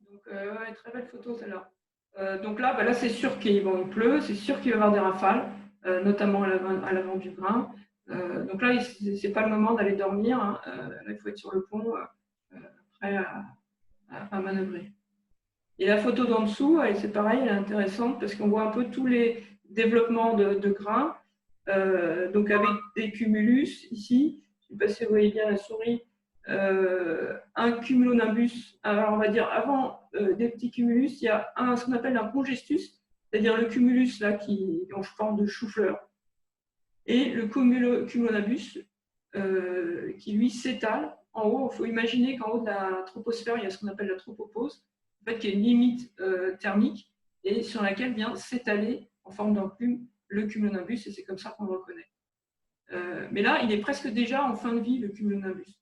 Donc ouais, très belle photo celle-là. Donc là, là c'est sûr qu'il pleut, c'est sûr qu'il va y avoir des rafales, notamment à l'avant du grain. Donc là, c'est pas le moment d'aller dormir. Hein. Là, il faut être sur le pont, prêt à manœuvrer. Et la photo d'en dessous, c'est pareil, elle est intéressante parce qu'on voit un peu tous les développements de grains. Donc avec des cumulus ici, je ne sais pas si vous voyez bien la souris, un cumulonimbus. Alors on va dire avant des petits cumulus, il y a ce qu'on appelle un congestus, c'est-à-dire le cumulus là qui est en forme de chou-fleur, et le cumulonimbus qui lui s'étale. En haut, il faut imaginer qu'en haut de la troposphère, il y a ce qu'on appelle la tropopause, en fait, qui est une limite thermique et sur laquelle vient s'étaler en forme d'enclume le cumulonimbus, et c'est comme ça qu'on le reconnaît. Mais là, il est presque déjà en fin de vie, le cumulonimbus.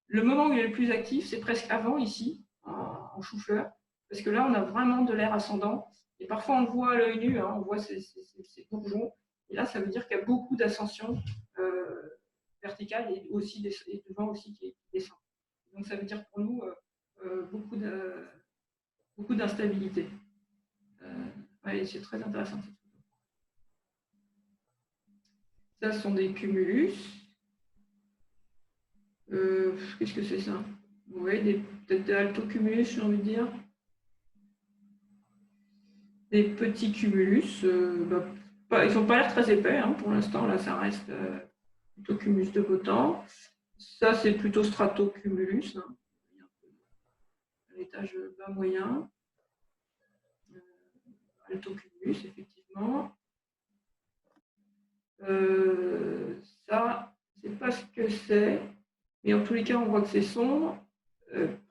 Le moment où il est le plus actif, c'est presque avant, ici, en chou-fleur, parce que là, on a vraiment de l'air ascendant. Et parfois, on le voit à l'œil nu, hein, on voit ces bourgeons. Et là, ça veut dire qu'il y a beaucoup d'ascension verticale et aussi et de vent aussi qui descend. Donc, ça veut dire pour nous beaucoup d'instabilité. Ouais, c'est très intéressant. Ça, ce sont des cumulus. Qu'est-ce que c'est ça? Vous voyez, peut-être des altocumulus, j'ai envie de dire. Des petits cumulus. Ils n'ont pas l'air très épais hein, pour l'instant. Là, ça reste plutôt cumulus de beau temps. Ça, c'est plutôt stratocumulus. Hein. L'étage bas moyen. Altocumulus, effectivement. Ça, je ne sais pas ce que c'est. Mais en tous les cas, on voit que c'est sombre.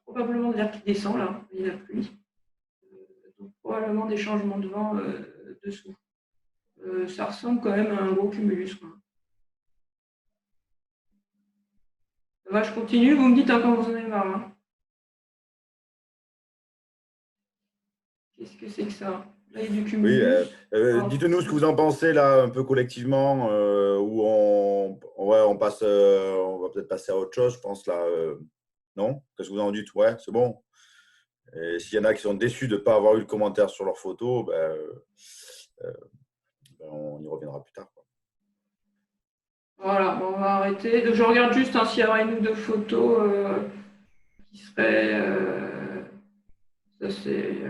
Probablement de l'air qui descend, là, il y a la pluie. Donc, probablement des changements de vent dessous. Ça ressemble quand même à un gros cumulus. Quoi. Je continue, vous me dites quand vous en avez marre. Hein. Qu'est-ce que c'est que ça? Là, il y a du cumulus. Oui, dites-nous ce que vous en pensez là, un peu collectivement, où on passe, on va peut-être passer à autre chose, je pense là. Non? Qu'est-ce que vous en dites? Ouais, c'est bon. Et s'il y en a qui sont déçus de ne pas avoir eu le commentaire sur leur photo, on y reviendra plus tard. Quoi. Voilà, on va arrêter. Donc, je regarde juste s'il y aura une ou deux photos qui seraient. Ça, c'est.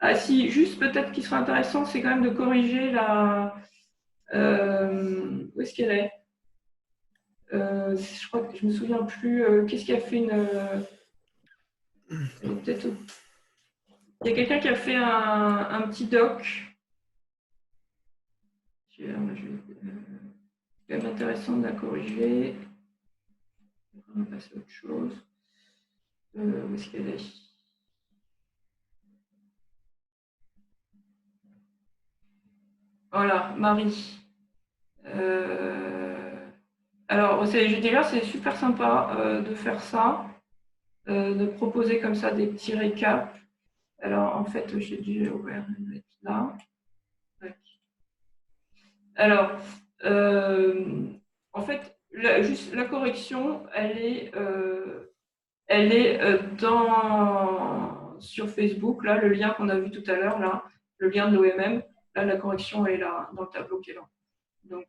Ah, si, juste peut-être qui serait intéressant, c'est quand même de corriger la. Où est-ce qu'elle est? Je crois que je me souviens plus. Qu'est-ce qui a fait une. Peut-être. Il y a quelqu'un qui a fait un petit doc. C'est quand même intéressant de la corriger. On va passer à autre chose. Où est-ce qu'elle est? Voilà, Marie. Alors, déjà, c'est super sympa de faire ça, de proposer comme ça des petits récaps. Alors, en fait, j'ai dû ouvrir là. Alors, en fait, juste la correction, elle est sur Facebook, là, le lien qu'on a vu tout à l'heure, là, le lien de l'OMM, là, la correction est là, dans le tableau qui est là. Donc,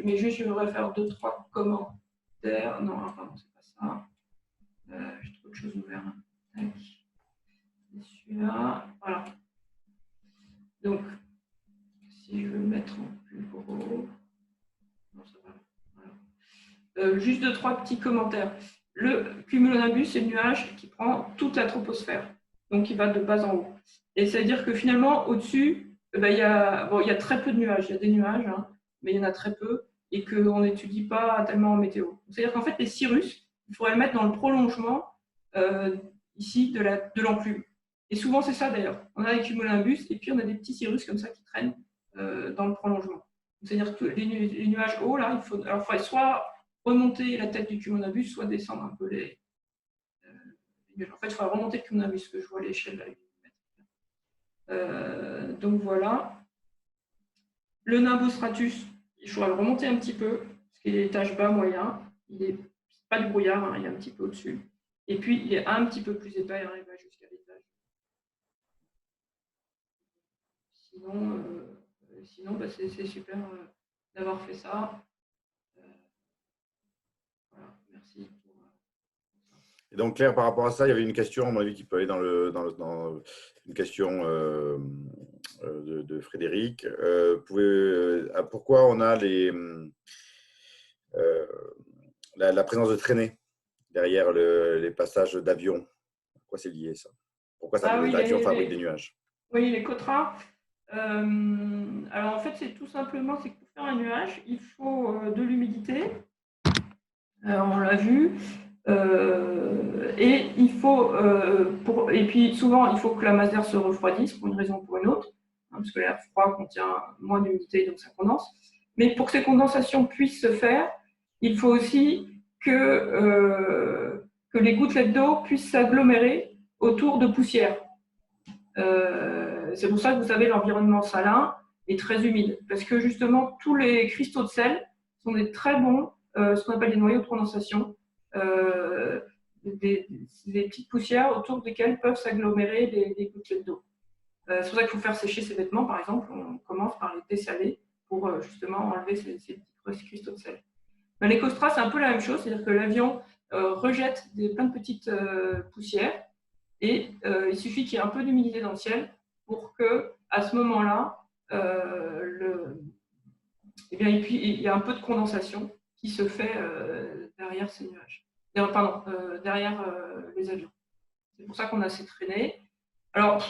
mais juste, je voudrais faire 2-3 commentaires. Non, pardon, c'est pas ça. J'ai trop de choses ouvertes. Celui-là, voilà. Donc, si je veux mettre en plus gros. Non, ça va. Voilà. Juste 2-3 petits commentaires. Le cumulonimbus, c'est le nuage qui prend toute la troposphère, donc il va de bas en haut. Et c'est-à-dire que finalement, au-dessus, il y a très peu de nuages. Il y a des nuages, hein, mais il y en a très peu, et qu'on n'étudie pas tellement en météo. C'est-à-dire qu'en fait, les cirrus, il faudrait le mettre dans le prolongement ici de l'enclume. Et souvent, c'est ça d'ailleurs. On a des cumulonimbus, et puis on a des petits cirrus comme ça qui traînent dans le prolongement. C'est-à-dire que les nuages hauts, là, il faudrait soit remonter la tête du cumulonimbus, soit descendre un peu les nuages. En fait, il faudrait remonter le cumulonimbus, que je vois l'échelle là. Donc voilà. Le nimbus stratus, il faudra le remonter un petit peu, parce qu'il est étage bas moyen. Il n'est pas du brouillard, hein, il est un petit peu au-dessus. Et puis, il est un petit peu plus épais, hein, il va jusqu'à l'étage. Sinon bah, c'est super d'avoir fait ça. Voilà, merci. Et donc, Claire, par rapport à ça, il y avait une question, à mon avis, qui peut aller dans une question de Frédéric. Pourquoi on a la présence de traînées derrière les passages d'avions? Pourquoi c'est lié, ça? Pourquoi l'avion fabrique des nuages? Oui, les quotas. Alors, en fait, c'est tout simplement, c'est que pour faire un nuage, il faut de l'humidité. On l'a vu. Et il faut, et puis souvent, il faut que la masse d'air se refroidisse pour une raison ou pour une autre, hein, parce que l'air froid contient moins d'humidité, donc ça condense. Mais pour que ces condensations puissent se faire, il faut aussi que les gouttelettes d'eau puissent s'agglomérer autour de poussière. C'est pour ça que vous savez, l'environnement salin est très humide, parce que justement, tous les cristaux de sel sont des très bons, ce qu'on appelle des noyaux de condensation, des petites poussières autour desquelles peuvent s'agglomérer des gouttelettes d'eau. C'est pour ça qu'il faut faire sécher ses vêtements, par exemple. On commence par les dessaler pour justement enlever ces petits cristaux de sel. Mais les costras, c'est un peu la même chose, c'est-à-dire que l'avion rejette plein de petites poussières, et il suffit qu'il y ait un peu d'humidité dans le ciel pour que, à ce moment-là, il y a un peu de condensation qui se fait derrière ces nuages. Derrière les avions. C'est pour ça qu'on a ces traînées. Alors,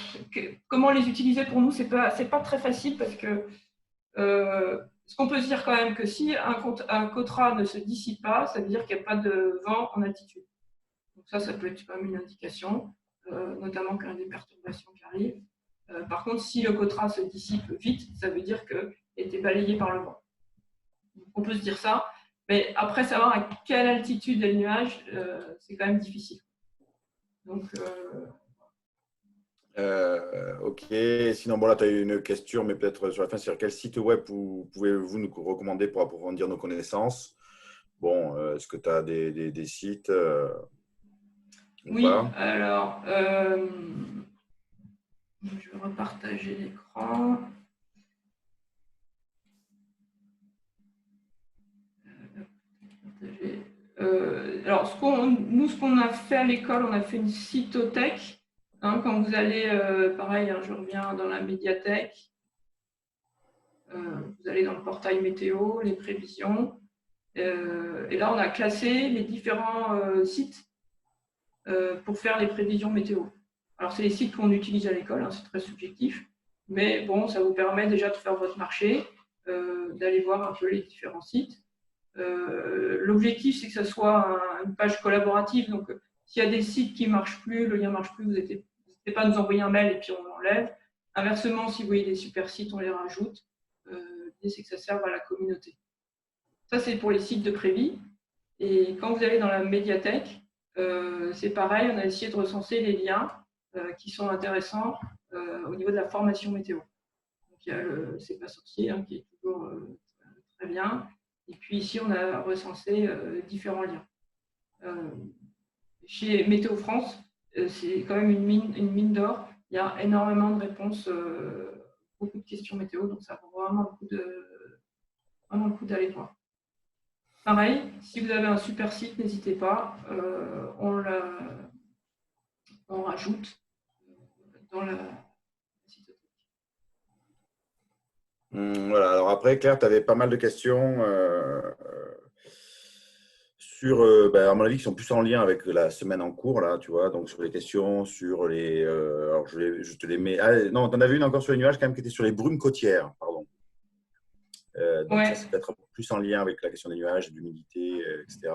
comment les utiliser pour nous, c'est pas très facile, parce que ce qu'on peut se dire quand même, que si un quota ne se dissipe pas, ça veut dire qu'il n'y a pas de vent en altitude. Donc ça peut être quand même une indication, notamment quand il y a des perturbations qui arrivent. Par contre, si le quota se dissipe vite, ça veut dire qu'il a été balayé par le vent. Donc, on peut se dire ça, mais après savoir à quelle altitude est le nuage, c'est quand même difficile. Donc, ok. Sinon, bon, là, tu as eu une question, mais peut-être sur la fin, sur quel site web pouvez-vous nous recommander pour approfondir nos connaissances? Bon, est-ce que tu as des sites oui, alors, je vais repartager l'écran. Alors, ce qu'on a fait à l'école, on a fait une cytothèque. Hein, quand vous allez, pareil, hein, je reviens dans la médiathèque. Vous allez dans le portail météo, les prévisions. Et là, on a classé les différents sites pour faire les prévisions météo. Alors, c'est les sites qu'on utilise à l'école, hein, c'est très subjectif. Mais bon, ça vous permet déjà de faire votre marché, d'aller voir un peu les différents sites. L'objectif, c'est que ça soit une page collaborative. Donc, s'il y a des sites qui ne marchent plus, le lien ne marche plus, vous n'hésitez pas à nous envoyer un mail et puis on l'enlève. Inversement, si vous voyez des super sites, on les rajoute. L'idée, c'est que ça serve à la communauté. Ça, c'est pour les sites de Prévit. Et quand vous allez dans la médiathèque, c'est pareil, on a essayé de recenser les liens qui sont intéressants au niveau de la formation météo. Donc, il y a le C'est pas sorcier hein, qui est toujours très bien. Et puis ici, on a recensé différents liens. Chez Météo France, c'est quand même une mine d'or. Il y a énormément de réponses, beaucoup de questions météo, donc ça vaut vraiment le coup d'aller voir. Pareil, si vous avez un super site, n'hésitez pas, on rajoute dans la site. Voilà, alors après, Claire, tu avais pas mal de questions sur, à mon avis, qui sont plus en lien avec la semaine en cours, là, tu vois, donc sur les questions, sur les… alors, je te les mets… Ah, non, tu en avais une encore sur les nuages, quand même, qui était sur les brumes côtières, pardon. Donc, Ouais. ça, c'est peut-être plus en lien avec la question des nuages, de l'humidité, etc.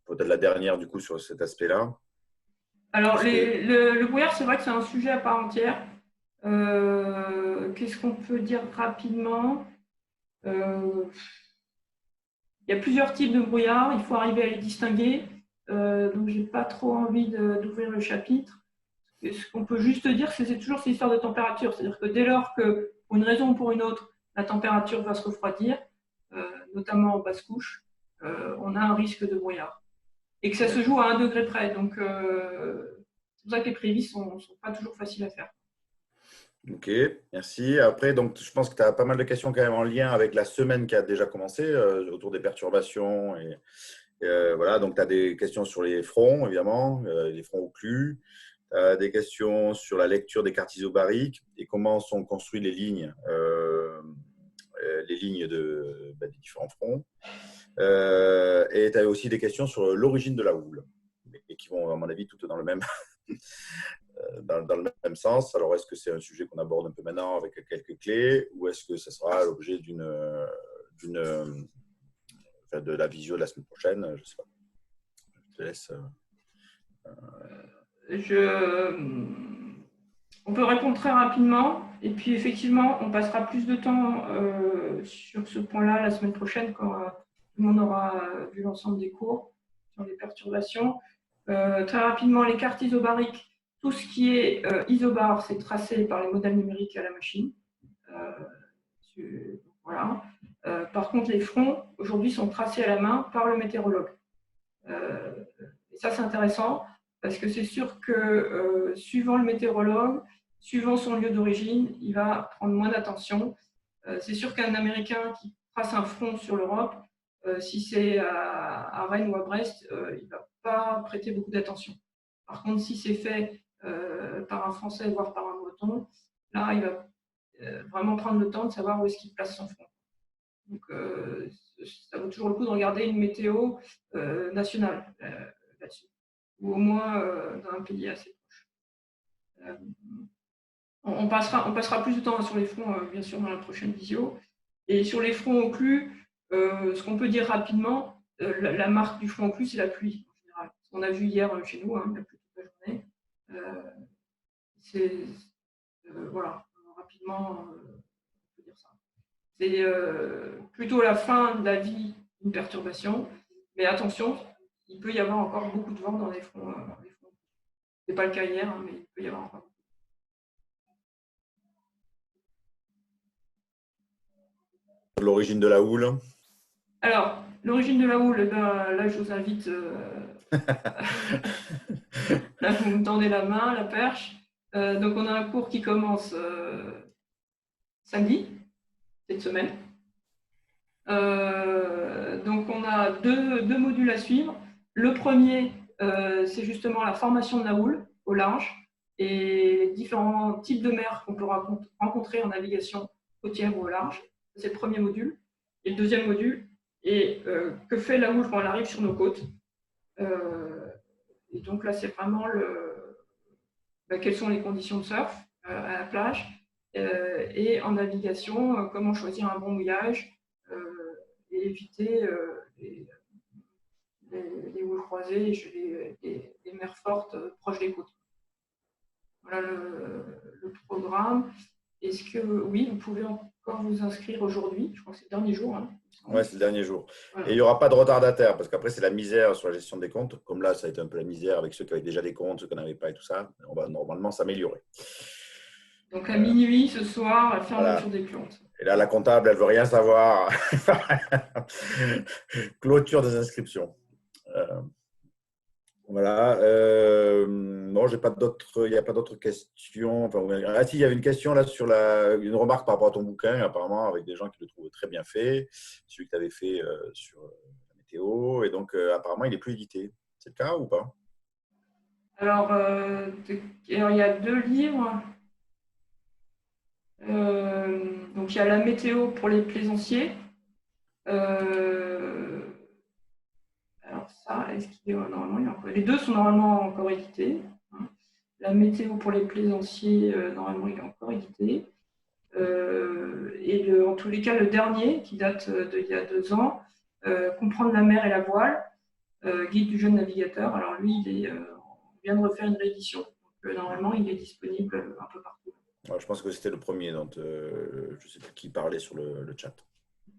Peut-être la dernière, du coup, sur cet aspect-là. Alors, le brouillard, c'est vrai que c'est un sujet à part entière. Qu'est-ce qu'on peut dire rapidement? Il y a plusieurs types de brouillard, il faut arriver à les distinguer. Donc, je n'ai pas trop envie d'ouvrir le chapitre. Ce qu'on peut juste dire, c'est toujours cette histoire de température. C'est-à-dire que dès lors que, pour une raison ou pour une autre, la température va se refroidir, notamment en basse couche, on a un risque de brouillard. Et que ça se joue à 1 degré près. Donc, c'est pour ça que les prévis ne sont pas toujours faciles à faire. Ok, merci. Après, donc, je pense que tu as pas mal de questions quand même en lien avec la semaine qui a déjà commencé autour des perturbations. Voilà, donc tu as des questions sur les fronts, évidemment, les fronts occlus. Tu as des questions sur la lecture des cartes isobariques et comment sont construites les lignes des différents fronts. Et tu as aussi des questions sur l'origine de la houle, et qui vont, à mon avis, toutes dans le même, dans le même sens. Alors, est-ce que c'est un sujet qu'on aborde un peu maintenant avec quelques clés, ou est-ce que ça sera l'objet de la visio de la semaine prochaine? Je ne sais pas. Je te laisse. On peut répondre très rapidement. Et puis, effectivement, on passera plus de temps sur ce point-là la semaine prochaine quand tout le monde aura vu l'ensemble des cours sur les perturbations. Très rapidement, les cartes isobariques. Tout ce qui est isobar, c'est tracé par les modèles numériques à la machine. Voilà. Par contre, les fronts, aujourd'hui, sont tracés à la main par le météorologue. Et ça, c'est intéressant parce que c'est sûr que suivant le météorologue, suivant son lieu d'origine, il va prendre moins d'attention. C'est sûr qu'un Américain qui trace un front sur l'Europe, si c'est à Rennes ou à Brest, il ne va pas prêter beaucoup d'attention. Par contre, si c'est fait par un Français, voire par un Breton, là, il va vraiment prendre le temps de savoir où est-ce qu'il place son front. Donc, ça vaut toujours le coup de regarder une météo nationale là-dessus, ou au moins dans un pays assez proche. On passera plus de temps sur les fronts, bien sûr, dans la prochaine visio. Et sur les fronts occlus, ce qu'on peut dire rapidement, la marque du front occlus, c'est la pluie, en général. On a vu hier chez nous, la pluie toute la journée. Voilà, rapidement, on peut dire ça. C'est plutôt la fin de la vie d'une perturbation, mais attention, il peut y avoir encore beaucoup de vent dans les fronts. Ce n'est pas le cas hier, mais il peut y avoir encore. L'origine de la houle. Alors, l'origine de la houle, là, je vous invite. Là, vous me tendez la main, la perche. Donc, on a un cours qui commence samedi, cette semaine. Donc, on a deux modules à suivre. Le premier, c'est justement la formation de la houle au large et les différents types de mers qu'on peut rencontrer en navigation côtière ou au large. C'est le premier module. Et le deuxième module est que fait la houle quand elle arrive sur nos côtes. Et donc là, c'est vraiment quelles sont les conditions de surf à la plage et en navigation, comment choisir un bon mouillage et éviter les houles croisées et les mers fortes proches des côtes. Voilà le programme. est-ce que, oui, vous pouvez encore vous inscrire aujourd'hui? Je crois que c'est le dernier jour. Hein, ouais, c'est le dernier jour. voilà. Et il n'y aura pas de retardataire, parce qu'après, c'est la misère sur la gestion des comptes. Comme là, ça a été un peu la misère avec ceux qui avaient déjà des comptes, ceux qui n'en avaient pas et tout ça. On va normalement s'améliorer. Donc à minuit ce soir, la fermeture Voilà. des comptes. Et là, la comptable, elle ne veut rien savoir. Clôture des inscriptions. Voilà. Non, j'ai pas d'autres, il n'y a pas d'autres questions. Enfin, ah si, il y avait une question là sur une remarque par rapport à ton bouquin, apparemment, avec des gens qui le trouvent très bien fait, celui que tu avais fait sur la météo. Et donc, apparemment, il est plus édité. C'est le cas ou pas? Alors, il y a 2 livres. Donc il y a la météo pour les plaisanciers. Alors ça, est-ce qu'il est normalement les deux sont normalement encore édités. Hein. La météo pour les plaisanciers, normalement, il est encore édité. Et en tous les cas, le dernier, qui date d'il y a 2 ans, Comprendre la mer et la voile, guide du jeune navigateur. Alors lui, on vient de refaire une réédition. Donc, normalement, il est disponible un peu partout. Ouais, je pense que c'était le premier dont je ne sais plus qui parlait sur le chat.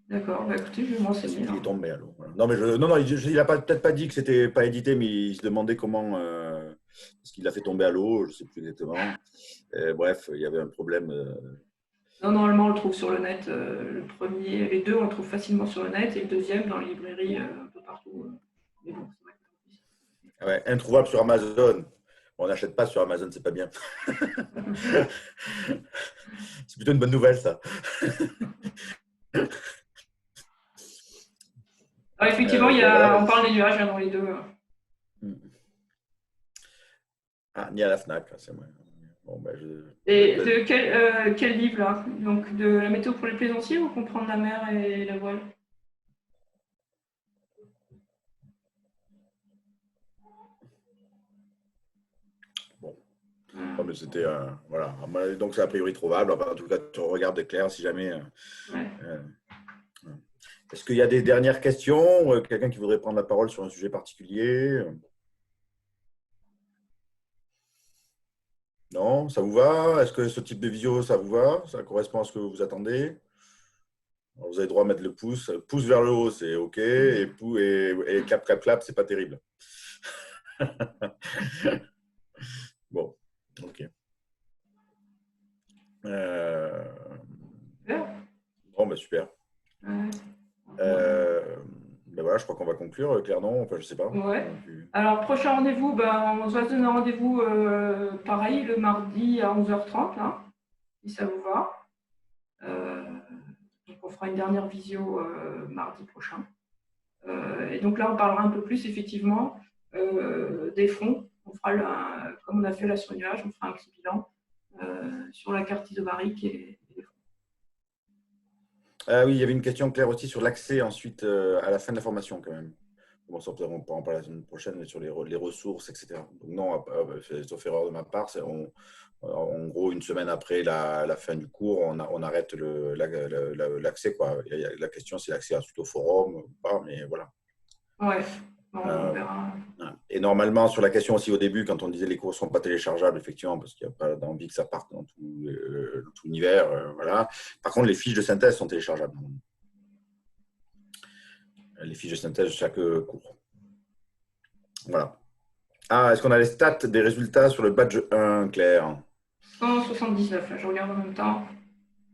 D'accord, bah écoutez, je vais me renseigner. Il est tombé à l'eau. Voilà. Non, mais non, il n'a peut-être pas dit que c'était pas édité, mais il se demandait comment. Parce qu'il l'a fait tomber à l'eau, je ne sais plus exactement. Bref, il y avait un problème. Non, normalement, on le trouve sur le net. Le premier, les deux, on le trouve facilement sur le net, et le deuxième dans les librairies un peu partout. Mais bon, c'est vrai Ah ouais, introuvable sur Amazon. On n'achète pas sur Amazon, c'est pas bien. C'est plutôt une bonne nouvelle, ça. Alors, effectivement, Bon, voilà. on parle des nuages dans les deux. Ah, ni à la Fnac, c'est moi. Bon, ben, Et de quel livre là? Donc de la météo pour les plaisanciers ou Comprendre la mer et la voile? Bon. Non, mais c'était. Voilà. Donc, c'est a priori trouvable. Enfin, en tout cas, tu regardes clair si jamais. Ouais. Est-ce qu'il y a des dernières questions? Quelqu'un qui voudrait prendre la parole sur un sujet particulier? Non, ça vous va? Est-ce que ce type de visio, ça vous va? Ça correspond à ce que vous attendez? Alors, vous avez le droit à mettre le pouce. Pouce vers le haut, c'est OK. Et clap, clap, clap, c'est pas terrible. Bon, OK. Bon, ben super. Ben voilà, je crois qu'on va conclure, Claire, non? Enfin, je sais pas. Ouais. Alors, prochain rendez-vous, on va se donner un rendez-vous pareil le mardi à 11h30, là, si ça vous va. Donc, on fera une dernière visio mardi prochain. Et donc là, on parlera un peu plus effectivement des fonds. On fera, comme on a fait là sur le nuage, on fera un petit bilan sur la carte isobarique et les fonds. Ah oui, il y avait une question, Claire, aussi sur l'accès ensuite à la fin de la formation quand même. Bon, ça, on pourra en parler la semaine prochaine, mais sur les ressources, etc. Donc non, sauf erreur de ma part, en gros, une semaine après la fin du cours, on arrête l'accès. La question, c'est l'accès ensuite au forum ou pas, mais voilà. Ouais, on verra. Et normalement, sur la question aussi au début, quand on disait les cours ne sont pas téléchargeables, effectivement, parce qu'il n'y a pas d'envie que ça parte dans tout l'univers. Voilà. Par contre, les fiches de synthèse sont téléchargeables. Les fiches de synthèse de chaque cours. Voilà. Ah, est-ce qu'on a les stats des résultats sur le badge 1, Claire? 179, là, je regarde en même temps.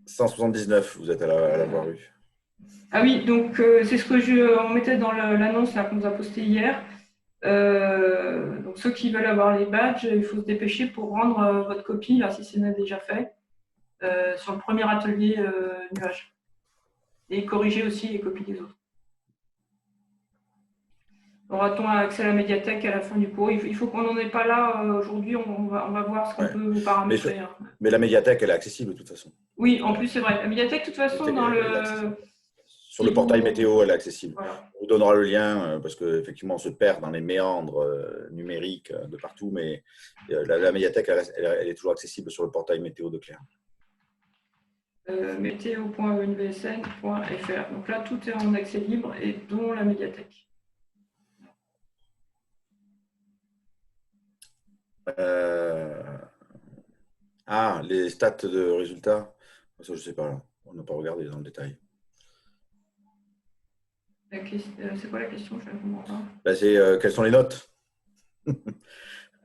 179, vous êtes à l'avoir eu. Ah oui, donc c'est ce que on mettait dans l'annonce qu'on nous a postée hier. Donc ceux qui veulent avoir les badges, il faut se dépêcher pour rendre votre copie, là, si ce n'est déjà fait, sur le premier atelier nuage. Et corriger aussi les copies des autres. Aura-t-on accès à la médiathèque à la fin du cours? Il faut qu'on n'en ait pas là aujourd'hui, on va voir ce qu'on peut vous paramétrer. Mais la médiathèque, elle est accessible de toute façon. Oui, en plus, c'est vrai. La médiathèque, de toute façon, sur le portail météo, elle est accessible. Voilà. On vous donnera le lien parce qu'effectivement, on se perd dans les méandres numériques de partout, mais la médiathèque, elle est toujours accessible sur le portail météo de Claire. météo.unvsn.fr. Donc là, tout est en accès libre et dont la médiathèque. Les stats de résultats. Ça, je ne sais pas. On n'a pas regardé dans le détail. C'est quoi la question? Je ne comprends pas. Ben, c'est quelles sont les notes?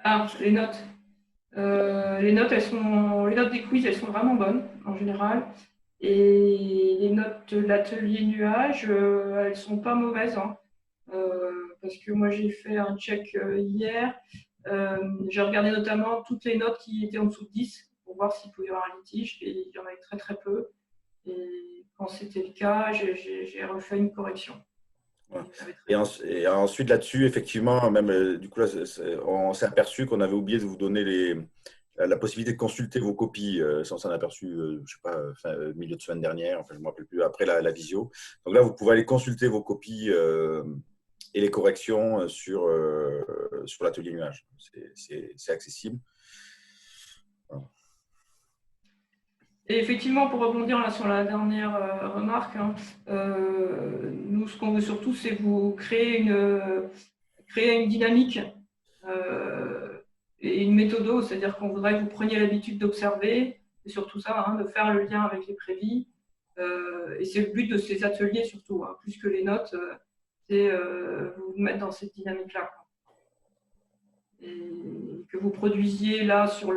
Ah, les notes. Les notes des quiz, elles sont vraiment bonnes en général. Et les notes de l'atelier nuage, elles sont pas mauvaises, hein. Parce que moi j'ai fait un check hier. J'ai regardé notamment toutes les notes qui étaient en dessous de 10 pour voir s'il pouvait y avoir un litige, et il y en avait très très peu. Et quand c'était le cas, j'ai refait une correction. Voilà. Et ensuite là-dessus, effectivement, même du coup, là, on s'est aperçu qu'on avait oublié de vous donner la possibilité de consulter vos copies. Ça, on s'en est aperçu, je ne sais pas, milieu de semaine dernière, enfin, je ne me rappelle plus, après la visio. Donc là, vous pouvez aller consulter vos copies et les corrections sur l'atelier nuage. C'est accessible. Voilà. Et effectivement, pour rebondir là sur la dernière remarque, hein, nous, ce qu'on veut surtout, c'est vous créer une dynamique et une méthode, c'est-à-dire qu'on voudrait que vous preniez l'habitude d'observer, et surtout ça, hein, de faire le lien avec les prévis. Et c'est le but de ces ateliers surtout, hein, plus que les notes, c'est vous mettre dans cette dynamique-là. Et que vous produisiez là sur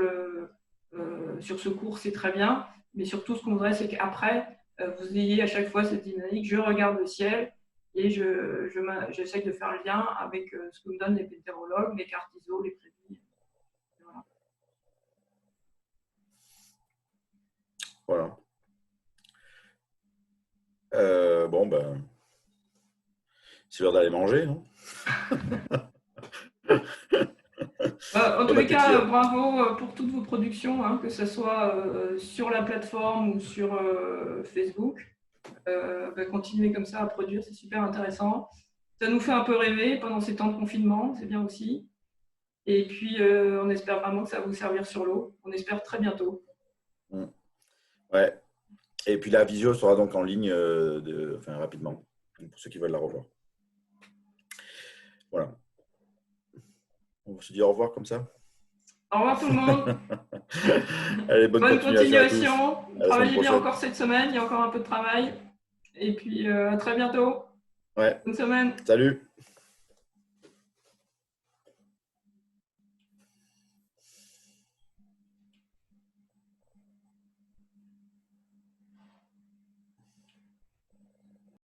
ce cours, c'est très bien. Mais surtout, ce qu'on voudrait, c'est qu'après, vous ayez à chaque fois cette dynamique. Je regarde le ciel et j'essaie de faire le lien avec ce que me donnent les météorologues, les cartes ISO, les prévis. Voilà. Bon, ben, c'est l'heure d'aller manger, non? En tous les cas, bravo pour toutes vos productions, hein, que ce soit sur la plateforme ou sur Facebook. Continuez comme ça à produire, c'est super intéressant. Ça nous fait un peu rêver pendant ces temps de confinement, c'est bien aussi. Et puis, on espère vraiment que ça va vous servir sur l'eau. On espère très bientôt. Ouais. Et puis la visio sera donc en ligne rapidement, pour ceux qui veulent la revoir. Voilà. On se dit au revoir comme ça. Au revoir tout le monde. Allez, bonne continuation. Travaillez bien encore cette semaine, il y a encore un peu de travail. Et puis à très bientôt. Ouais. Bonne semaine. Salut.